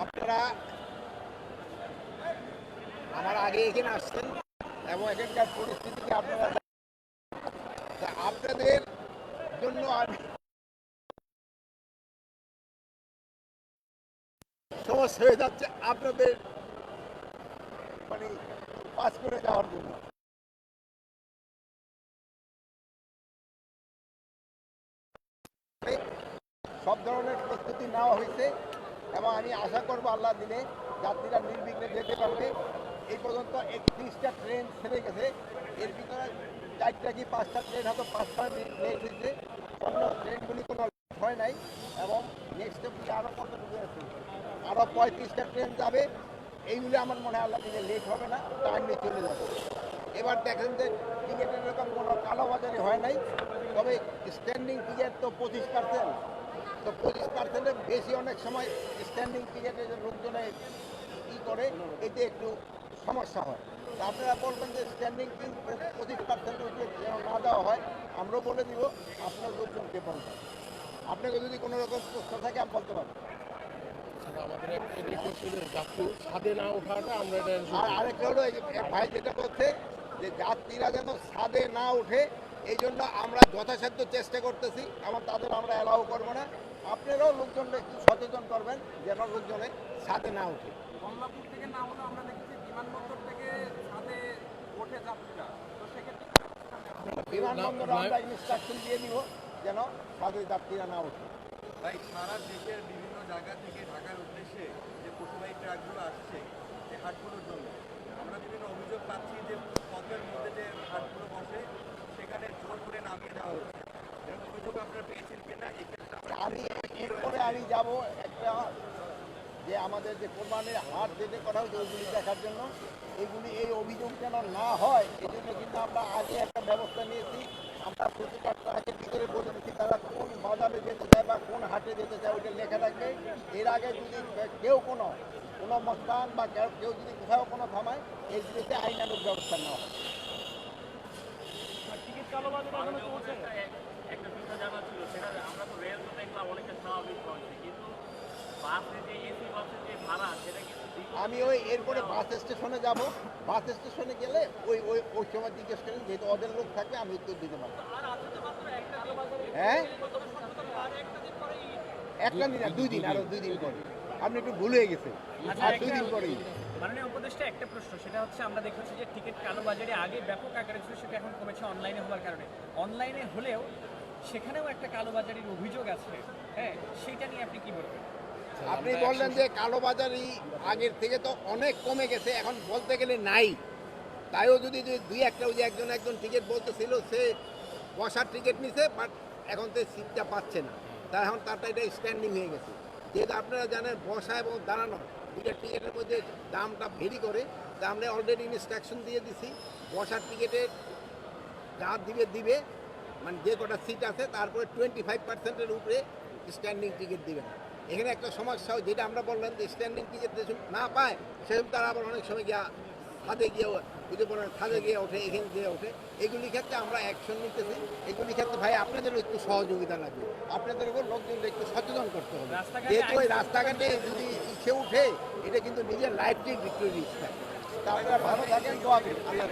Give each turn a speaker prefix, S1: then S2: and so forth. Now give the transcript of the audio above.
S1: আপনারা আমার আগে এখানে আসছেন এবং এখানকার পরিস্থিতিকে আপনারা আপনাদের জন্য আমি সমস্যা হয়ে যাচ্ছে আপনাদের মানে পাস করে যাওয়ার জন্য। সব ধরনের প্রস্তুতি নেওয়া হয়েছে এবং আমি আশা করবো আল্লাহ দিলে যাত্রীরা নির্বিঘ্নে যেতে পারবে। এই পর্যন্ত 31টা ট্রেন ছেড়ে গেছে, এর ভিতরে 4টা কি 5টা ট্রেন হয়তো 5টা লেট হয়েছে, অন্য ট্রেনগুলি কোনো হয় নাই। এবং নেক্সট আরও কতটুকু আছে, আরও 35টা ট্রেন যাবে। এইগুলি আমার মনে হয় আল্লাহ দিলে লেট হবে না, টাইমে চলে যাবে। এবার দেখেন যে টিকিটের এরকম কোনো কালোবাজারি হয় নাই, তবে স্ট্যান্ডিং টিকিট তো 25%, তো 25%-এর বেশি অনেক সময় স্ট্যান্ডিং টিকিটের লোকজনে ই করে, এতে একটু সমস্যা হয়। তা আপনারা বলবেন যে স্ট্যান্ডিং 25%-এর যেন না দেওয়া হয়, আমরাও বলে দিব, আপনার লোকজনকে বলবেন। আপনাকে যদি কোনো রকম প্রশ্ন থাকে আমি বলতে পারবো।
S2: আমাদের একটা রিকোয়েস্ট হলো যাত্রী ছাদে না ওঠাটা আমরা এটা
S1: আর আরেকটা হলো ভাই যেটা বলছে যে যাত্রীরা যেন ছাদে না ওঠে, এই জন্য আমরা যথাসাধ্য চেষ্টা করতেছি, আমার তাদের আমরা অ্যালাউ করবো না। আপনারাও লোকজনকে একটু সচেতন করবেন যেন লোকজনে ছাদে না ওঠে।
S3: কমলাপুর থেকে না হলে আমরা দেখেছি বিমানবন্দর থেকে ছাদে ওঠে যাত্রীরা, তো সেক্ষেত্রে
S1: বিমানবন্দরে আমরা ইনস্ট্রাকশন দিয়ে দিব যেন ছাদে যাত্রীরা না ওঠে।
S3: ভাই সারা দেশের বিভিন্ন জায়গা থেকে ঢাকার উদ্দেশ্যে যে পশুবাহী ট্রাকগুলো আসছে এই হাটগুলোর জন্য, আমরা বিভিন্ন অভিযোগ পাচ্ছি যে পথের মধ্যে যে হাটগুলো বসে সেখানে জোর করে নামিয়ে দেওয়া হচ্ছে। এরকম অভিযোগ আপনারা পেয়েছেন কিনা? এক্ষেত্রে
S1: আমি এরপরে আমি যাব একটা যে আমাদের যে কোরবানির হাট যেতে করা হয়েছে ওইগুলি দেখার জন্য, এগুলি এই অভিযোগ যেন না হয় এই জন্য কিন্তু আমরা আগে একটা ব্যবস্থা নিয়েছি। আমরা প্রতিটা ট্রাকের ভিতরে বলে দিচ্ছি তারা কোন বাজারে যেতে চায় বা কোন হাটে যেতে চায় ওইটা লেখা থাকবে। এর আগে যদি কেউ কোনো মস্তান বা কেউ যদি কোথাও কোনো থামায় এই জিনিসে আইনানুগ ব্যবস্থা নেওয়া হয়।
S3: টিকিট কালোবাজারি এখনো চলছে। একটা বিষয় জানা ছিল, সেটা আমরা তো রেল তো দেখলাম অনেকটা স্বাভাবিক হয়েছে, কিন্তু বাসে যে এসি বাসের যে ভাড়া সেটা কিন্তু
S1: আমি ওই এরপরে বাস স্টেশনে যাব, বাস স্টেশনে গেলে ওই ওই ওই সময় জিজ্ঞেস করেন, যেহেতু ওদের লোক থাকবে আমি উত্তর দিতে পারবো। হ্যাঁ, একটা দিন আর 2 দিন, আরো 2 দিন পরে। আপনি একটু ভুল হয়ে গেছে, আর 2 দিন পরেই।
S4: মাননীয় উপদেষ্টা, একটা প্রশ্ন, সেটা হচ্ছে আমরা দেখেছি যে টিকিট কালোবাজারে আগে ব্যাপক আকারে ছিল, সেটা এখন কমেছে অনলাইনে হওয়ার কারণে। অনলাইনে হলেও সেখানেও একটা কালোবাজারির অভিযোগ আছে, হ্যাঁ, সেইটা নিয়ে আপনি কি বলবেন?
S1: আপনি বললেন যে কালোবাজারি আগের থেকে তো অনেক কমে গেছে, এখন বলতে গেলে নাই। তাইও যদি 2-1টা ওই যে একজন টিকিট বলতেছিল সে বসার টিকিট নিছে, বাট এখন তো সিটটা পাচ্ছে না, তার এখন তারটা এটা স্ট্যান্ডিং হয়ে গেছে। যেহেতু আপনারা জানেন বসা এবং দাঁড়ানো দুইটা টিকিটের মধ্যে দামটা ভেরি করে, তা আমরা অলরেডি ইনস্ট্রাকশন দিয়ে দিছি বসার টিকিটের যা দিবে মানে যে কটা সিট আছে তারপরে 25%-এর উপরে স্ট্যান্ডিং টিকিট দিবেন। এখানে একটা সমস্যা যেটা আমরা বললাম যে স্ট্যান্ডিং টিকিট না পায় সেরকম তারা আবার অনেক সময় গিয়া ছাদে গিয়ে যদি বলেন ছাদে গিয়ে ওঠে, এখানে গিয়ে ওঠে। এগুলি ক্ষেত্রে আমরা অ্যাকশন নিতেছি। এগুলি ক্ষেত্রে ভাই আপনাদেরও একটু সহযোগিতা লাগবে, আপনাদের উপর লোকজনকে একটু সচেতন করতে হবে। যেহেতু ওই রাস্তাঘাটে যদি ইচ্ছে উঠে এটা কিন্তু নিজের লাইফকে বিক্রি রিস্ক থাকে। তা আপনারা ভালো থাকেন, দোয়া করুন। আল্লাহ